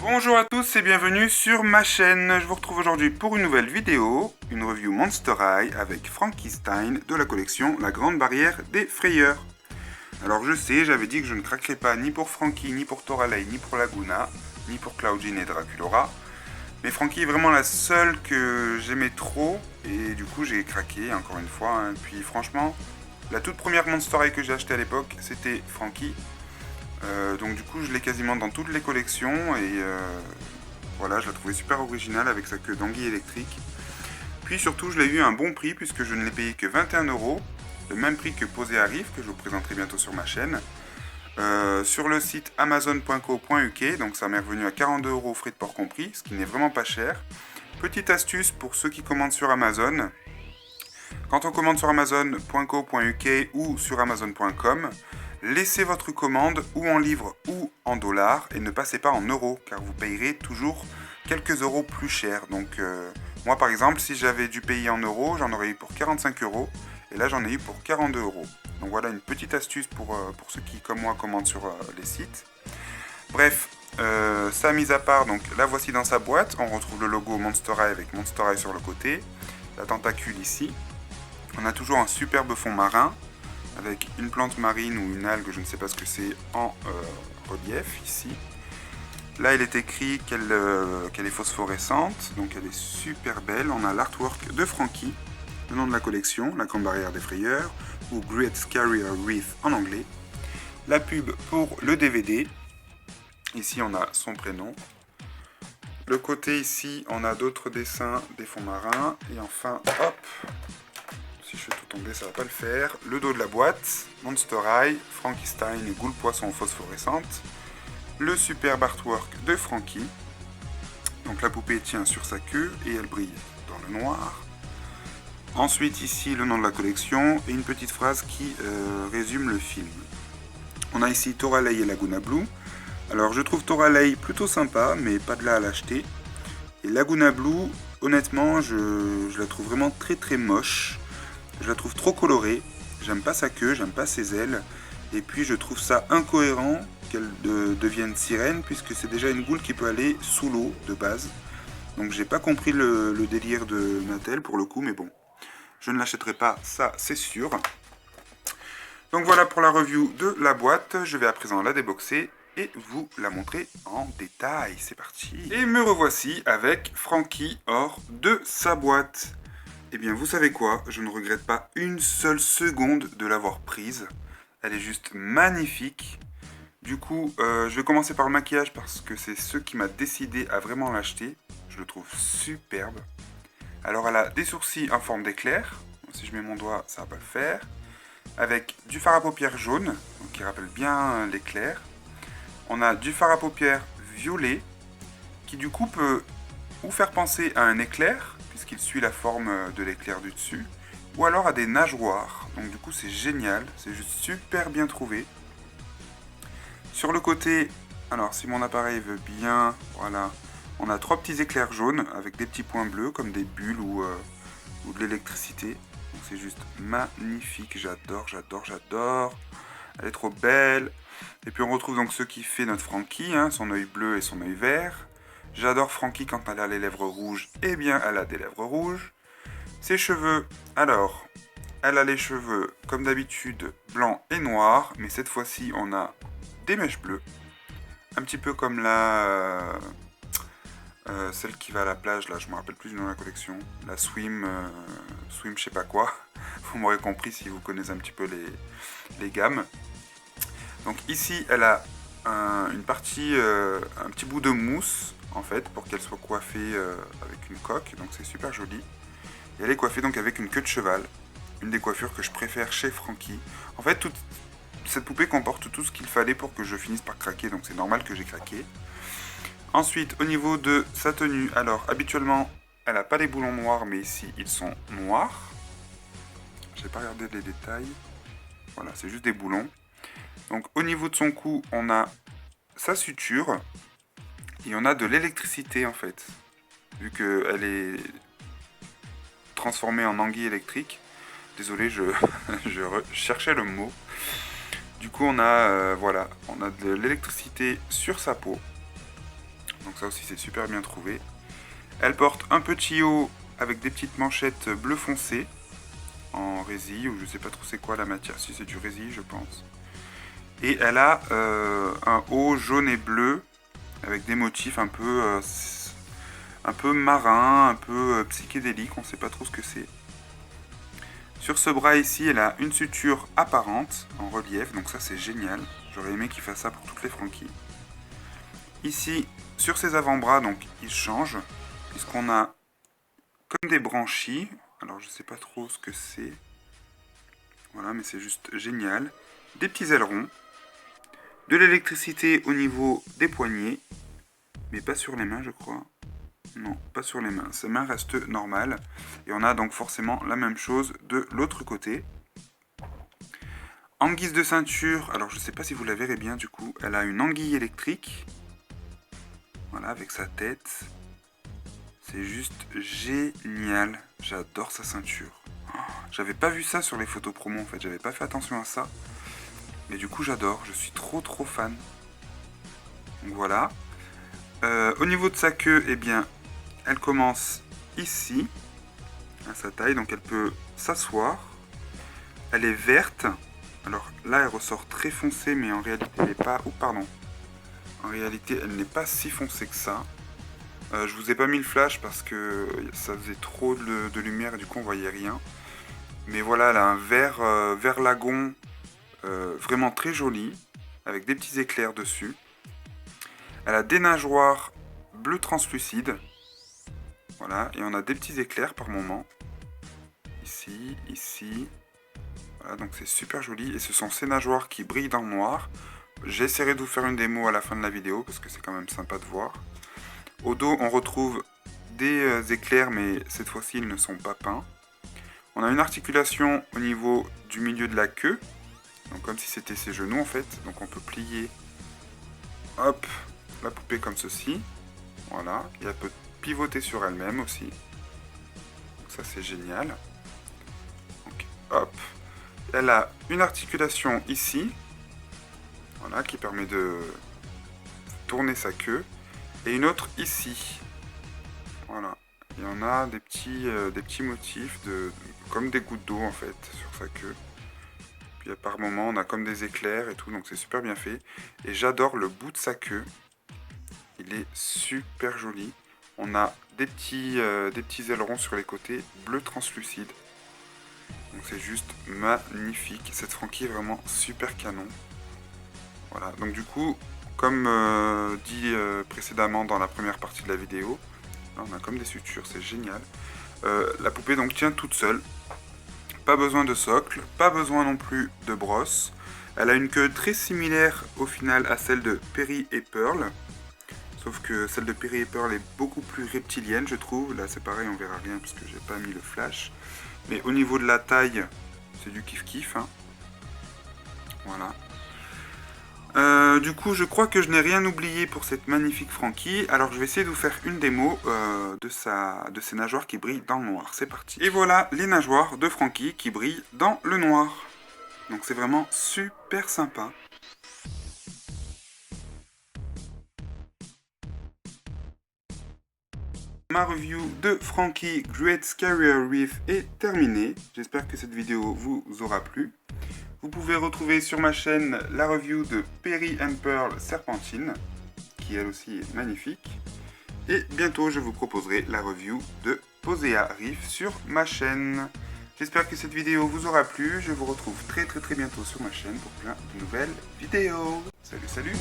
Bonjour à tous et bienvenue sur ma chaîne. Je vous retrouve aujourd'hui pour une nouvelle vidéo, une review Monster High avec Frankenstein de la collection La Grande Barrière des Frayeurs. Alors je sais, j'avais dit que je ne craquerais pas ni pour Frankie, ni pour Toralei, ni pour Laguna, ni pour Cloudjin et Draculaura. Mais Frankie est vraiment la seule que j'aimais trop et du coup j'ai craqué encore une fois. Puis franchement, la toute première Monster High que j'ai acheté à l'époque, c'était Frankie. Donc du coup je l'ai quasiment dans toutes les collections et voilà, je la trouvais super originale avec sa queue d'anguille électrique. Puis surtout je l'ai eu à un bon prix puisque je ne l'ai payé que 21€, le même prix que Posé Arrive que je vous présenterai bientôt sur ma chaîne. Sur le site amazon.co.uk, donc ça m'est revenu à 42€, frais de port compris, ce qui n'est vraiment pas cher. Petite astuce pour ceux qui commandent sur Amazon. Quand on commande sur amazon.co.uk ou sur amazon.com, laissez votre commande ou en livres ou en dollars et ne passez pas en euros car vous payerez toujours quelques euros plus cher. Donc moi par exemple, si j'avais dû payer en euros, j'en aurais eu pour 45€ et là j'en ai eu pour 42€. Donc voilà une petite astuce pour ceux qui comme moi commandent sur les sites. Bref, ça mis à part, donc la voici dans sa boîte. On retrouve le logo Monster High avec Monster High sur le côté, la tentacule ici. On a toujours un superbe fond marin avec une plante marine ou une algue, je ne sais pas ce que c'est, en relief ici. Là il est écrit qu'elle est phosphorescente, donc elle est super belle. On a l'artwork de Frankie, le nom de la collection, La Grande Barrière des Frayeurs, ou Great Scary Reef en anglais. La pub pour le DVD, ici on a son prénom. Le côté ici on a d'autres dessins des fonds marins, et enfin hop, si je fais tout tomber, ça va pas le faire. Le dos de la boîte, Monster High, Frankenstein et goule poisson phosphorescente. Le superbe artwork de Frankie. Donc la poupée tient sur sa queue et elle brille dans le noir. Ensuite ici le nom de la collection et une petite phrase qui résume le film. On a ici Toralei et Laguna Blue. Alors je trouve Toralei plutôt sympa, mais pas de là à l'acheter. Et Laguna Blue, honnêtement, je la trouve vraiment très moche. Je la trouve trop colorée, j'aime pas sa queue, j'aime pas ses ailes, et puis je trouve ça incohérent qu'elle devienne sirène, puisque c'est déjà une goule qui peut aller sous l'eau de base. Donc j'ai pas compris le délire de Mattel pour le coup, mais bon, je ne l'achèterai pas, ça c'est sûr. Donc voilà pour la review de la boîte, je vais à présent la déboxer et vous la montrer en détail, c'est parti. Et me revoici avec Frankie hors de sa boîte. Eh bien, vous savez quoi? Je ne regrette pas une seule seconde de l'avoir prise. Elle est juste magnifique. Du coup, je vais commencer par le maquillage parce que c'est ce qui m'a décidé à vraiment l'acheter. Je le trouve superbe. Alors, elle a des sourcils en forme d'éclair. Si je mets mon doigt, ça va pas le faire. Avec du fard à paupières jaune, donc qui rappelle bien l'éclair. On a du fard à paupières violet, qui du coup peut ou faire penser à un éclair, puisqu'il suit la forme de l'éclair du dessus, ou alors à des nageoires. Donc du coup c'est génial, c'est juste super bien trouvé. Sur le côté, alors si mon appareil veut bien, voilà, on a 3 petits éclairs jaunes avec des petits points bleus comme des bulles ou de l'électricité. Donc c'est juste magnifique, j'adore. Elle est trop belle. Et puis on retrouve donc ce qui fait notre Frankie, son œil bleu et son œil vert. J'adore Frankie quand elle a les lèvres rouges, eh bien elle a des lèvres rouges. Ses cheveux, alors, elle a les cheveux comme d'habitude blancs et noirs, mais cette fois-ci on a des mèches bleues. Un petit peu comme celle qui va à la plage, là je me rappelle plus du nom de la collection. La Swim je sais pas quoi. Vous m'aurez compris si vous connaissez un petit peu les gammes. Donc ici elle a une partie, un petit bout de mousse en fait pour qu'elle soit coiffée avec une coque, donc c'est super joli. Et elle est coiffée donc avec une queue de cheval, une des coiffures que je préfère chez Frankie. En fait toute cette poupée comporte tout ce qu'il fallait pour que je finisse par craquer, donc c'est normal que j'ai craqué. Ensuite au niveau de sa tenue, alors habituellement elle n'a pas les boulons noirs mais ici ils sont noirs. J'ai pas regardé les détails, voilà c'est juste des boulons. Donc au niveau de son cou on a sa suture. Et on a de l'électricité en fait, vu qu'elle est transformée en anguille électrique. Désolé, je cherchais le mot. Du coup, on a, voilà, on a de l'électricité sur sa peau. Donc ça aussi c'est super bien trouvé. Elle porte un petit haut avec des petites manchettes bleu foncé en résille, ou je sais pas trop c'est quoi la matière, si c'est du résille je pense. Et elle a un haut jaune et bleu avec des motifs un peu marins, un peu psychédéliques, on sait pas trop ce que c'est. Sur ce bras ici, elle a une suture apparente en relief, donc ça c'est génial. J'aurais aimé qu'il fasse ça pour toutes les Frankie. Ici, sur ses avant-bras, donc il change, puisqu'on a comme des branchies. Alors je sais pas trop ce que c'est. Voilà, mais c'est juste génial. Des petits ailerons. De l'électricité au niveau des poignets. Mais pas sur les mains, je crois. Non, pas sur les mains. Ses mains restent normales. Et on a donc forcément la même chose de l'autre côté. En guise de ceinture, alors je sais pas si vous la verrez bien du coup, elle a une anguille électrique. Voilà, avec sa tête. C'est juste génial. J'adore sa ceinture. Oh, j'avais pas vu ça sur les photos promo en fait, j'avais pas fait attention à ça. Mais du coup j'adore, je suis trop fan. Donc voilà. Au niveau de sa queue, eh bien, elle commence ici, à sa taille, donc elle peut s'asseoir. Elle est verte. Alors là, elle ressort très foncée, mais en réalité, elle n'est pas... Oh, pardon. En réalité, elle n'est pas si foncée que ça. Je vous ai pas mis le flash parce que ça faisait trop de lumière et du coup, on voyait rien. Mais voilà, elle a un vert lagon vraiment très joli, avec des petits éclairs dessus. Elle a des nageoires bleu translucide. Voilà, et on a des petits éclairs par moment. Ici, ici. Voilà, donc c'est super joli. Et ce sont ces nageoires qui brillent dans le noir. J'essaierai de vous faire une démo à la fin de la vidéo, parce que c'est quand même sympa de voir. Au dos, on retrouve des éclairs, mais cette fois-ci, ils ne sont pas peints. On a une articulation au niveau du milieu de la queue. Donc comme si c'était ses genoux en fait. Donc on peut plier, hop, la poupée comme ceci. Voilà, et elle peut pivoter sur elle-même aussi. Donc ça c'est génial. Donc hop, elle a une articulation ici. Voilà, qui permet de tourner sa queue. Et une autre ici. Voilà. Et on a des petits motifs comme des gouttes d'eau en fait sur sa queue. Puis par moment on a comme des éclairs et tout, donc c'est super bien fait. Et j'adore le bout de sa queue. Il est super joli. On a des petits ailerons sur les côtés, bleu translucide. Donc c'est juste magnifique. Cette Frankie est vraiment super canon. Voilà, donc du coup, comme dit précédemment dans la première partie de la vidéo, là on a comme des sutures, c'est génial. La poupée donc tient toute seule. Pas besoin de socle, pas besoin non plus de brosse. Elle a une queue très similaire au final à celle de Perry et Pearl. Sauf que celle de Perry et Pearl est beaucoup plus reptilienne, je trouve. Là, c'est pareil, on verra rien parce que j'ai pas mis le flash. Mais au niveau de la taille, c'est du kiff-kiff. Hein. Voilà. Du coup, je crois que je n'ai rien oublié pour cette magnifique Frankie. Alors, je vais essayer de vous faire une démo de ses nageoires qui brillent dans le noir. C'est parti. Et voilà les nageoires de Frankie qui brillent dans le noir. Donc, c'est vraiment super sympa. Ma review de Frankie Great Scarier Reef est terminée. J'espère que cette vidéo vous aura plu. Vous pouvez retrouver sur ma chaîne la review de Perry and Pearl Serpentine, qui elle aussi est magnifique. Et bientôt je vous proposerai la review de Posea Reef sur ma chaîne. J'espère que cette vidéo vous aura plu. Je vous retrouve très bientôt sur ma chaîne pour plein de nouvelles vidéos. Salut